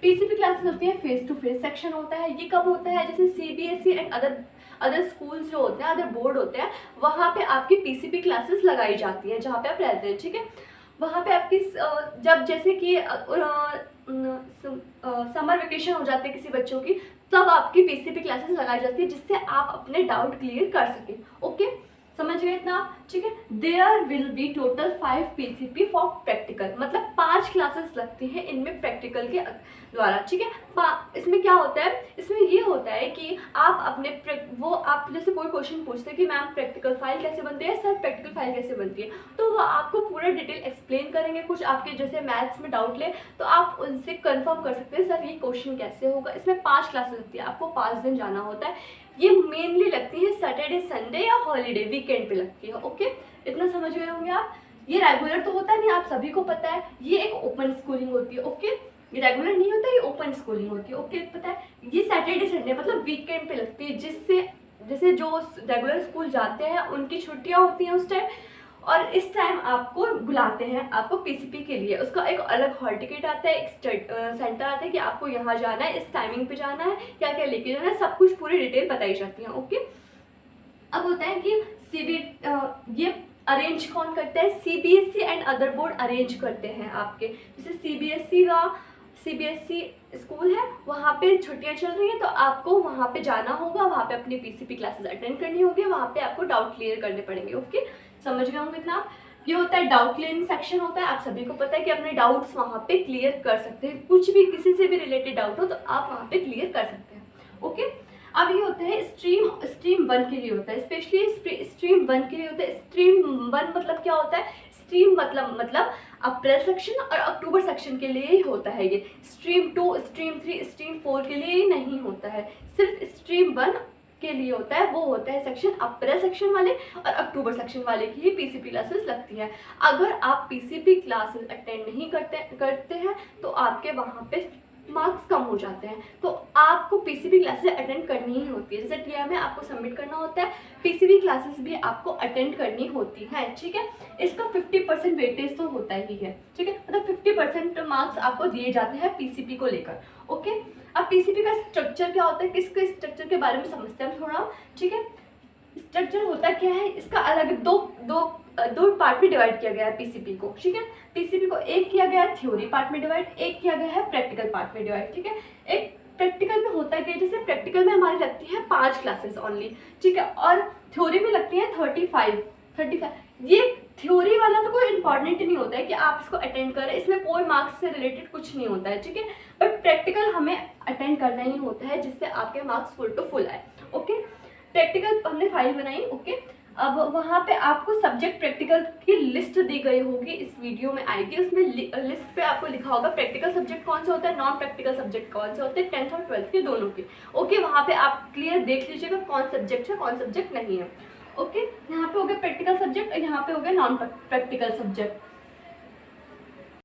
PCP classes होती है face to face section होता है। ये कब होता है, जैसे सीबीएसई एंड अदर स्कूल्स जो होते हैं, अदर बोर्ड होते हैं, वहाँ पे आपकी पीसीपी क्लासेस लगाई जाती हैं जहाँ पे आप रहते हैं, ठीक है। वहाँ पे आपकी जब जैसे कि समर वेकेशन हो जाते हैं किसी बच्चों की, तब आपकी पीसीपी क्लासेस लगाई जाती है जिससे आप अपने डाउट क्लियर कर सकें। ओके, समझ गए इतना आप, ठीक है। There will be total 5 PCP for practical, मतलब 5 क्लासेस लगती हैं इनमें प्रैक्टिकल के द्वारा, ठीक है। इसमें क्या होता है, इसमें ये होता है कि आप अपने आप जैसे कोई क्वेश्चन पूछते हैं कि मैम प्रैक्टिकल फाइल कैसे बनती है, सर प्रैक्टिकल फाइल कैसे बनती है, तो वो आपको पूरा डिटेल एक्सप्लेन करेंगे। कुछ आपके जैसे मैथ्स में डाउट ले तो आप उनसे कंफर्म कर सकते हैं सर ये क्वेश्चन कैसे होगा। इसमें 5 क्लासेस लगती है, आपको 5 दिन जाना होता है। ये मेनली लगती है सैटरडे संडे या हॉलीडे वीकेंड पे लगती है। ओके, इतना समझ गए होंगे आप। ये रेगुलर तो होता नहीं, आप सभी को पता है, ये एक ओपन स्कूलिंग होती है। ओके, ये रेगुलर नहीं होता, ये ओपन स्कूलिंग होती है। ओके, पता है, ये सैटरडे संडे मतलब वीकेंड पे लगती है, जिससे जैसे जो रेगुलर स्कूल जाते हैं उनकी छुट्टियां होती हैं उस टाइम, और इस टाइम आपको बुलाते हैं आपको पीसीपी के लिए। उसका एक अलग हॉल टिकट आता है, एक सेंटर आता है कि आपको यहाँ जाना है, इस टाइमिंग पे जाना है, क्या क्या लेके जाना है, सब कुछ पूरी डिटेल बताई जाती है। ओके, अब होता है कि ये अरेंज कौन करता है, CBSE and other board arrange करते हैं आपके। जैसे सीबीएसई स्कूल है, वहाँ पे छुट्टियाँ चल रही हैं तो आपको वहाँ पे जाना होगा, वहाँ पे अपनी पीसीपी क्लासेस अटेंड करनी होगी, वहाँ पे आपको डाउट क्लियर करने पड़ेंगे। ओके, समझ गए होंगे इतना आप। ये होता है डाउट क्लियरिंग सेक्शन होता है, आप सभी को पता है कि अपने डाउट्स वहाँ पे क्लियर कर सकते हैं, कुछ भी किसी से भी रिलेटेड डाउट हो तो आप वहाँ पे क्लियर कर सकते हैं। ओके, अब ये होता है स्ट्रीम 1 के लिए होता है, स्पेशली स्ट्रीम 1 के लिए होता है। स्ट्रीम 1 मतलब क्या होता है, स्ट्रीम मतलब अप्रैल सेक्शन और अक्टूबर सेक्शन के लिए ही होता है। ये स्ट्रीम 2, स्ट्रीम 3, स्ट्रीम 4 के लिए ही नहीं होता है, सिर्फ स्ट्रीम 1 के लिए होता है। वो होता है सेक्शन अप्रैल सेक्शन वाले और अक्टूबर सेक्शन वाले की ही पीसीपी क्लासेस लगती है। अगर आप पीसीपी क्लासेस अटेंड नहीं करते हैं तो आपके वहाँ पे मार्क्स कम हो जाते हैं, तो आपको पीसीबी क्लासेस अटेंड करनी ही होती है। जैसे टीआई में आपको सबमिट करना होता है, पीसीबी क्लासेस भी आपको अटेंड करनी होती है, ठीक है। इसका 50% वेटेज तो होता ही है, ठीक है, मतलब 50% मार्क्स आपको दिए जाते हैं पीसीबी को लेकर। ओके, अब पीसीबी का स्ट्रक्चर क्या होता है, किसके स्ट्रक्चर के बारे में समझते हैं हम थोड़ा, ठीक है। स्ट्रक्चर होता क्या है, इसका अलग दो पार्ट में डिवाइड किया गया है पीसीपी को, ठीक है। पीसीपी को एक किया गया है थ्योरी पार्ट में डिवाइड, एक किया गया है प्रैक्टिकल पार्ट में डिवाइड, ठीक है। एक प्रैक्टिकल में होता है, जैसे प्रैक्टिकल में हमारी लगती है 5 क्लासेस ओनली, ठीक है, और थ्योरी में लगती है 35। ये थ्योरी वाला तो कोई इंपॉर्टेंट नहीं होता है कि आप इसको अटेंड करें, इसमें कोई मार्क्स से रिलेटेड कुछ नहीं होता है, ठीक है। बट प्रैक्टिकल हमें अटेंड करना ही होता है जिससे आपके मार्क्स फुल टू फुल आए। ओके, प्रैक्टिकल हमने फाइल बनाई। ओके, अब वहाँ पे आपको सब्जेक्ट प्रैक्टिकल की लिस्ट दी गई होगी, इस वीडियो में आएगी, उसमें लिस्ट पे आपको लिखा होगा प्रैक्टिकल सब्जेक्ट कौन से होता है, नॉन प्रैक्टिकल सब्जेक्ट कौन से होते हैं, 10th और 12th के दोनों के। ओके, वहाँ पे आप क्लियर देख लीजिएगा कौन सब्जेक्ट है कौन सब्जेक्ट नहीं है। ओके, यहाँ पे हो गया प्रैक्टिकल सब्जेक्ट और यहाँ पे हो गया नॉन प्रैक्टिकल सब्जेक्ट।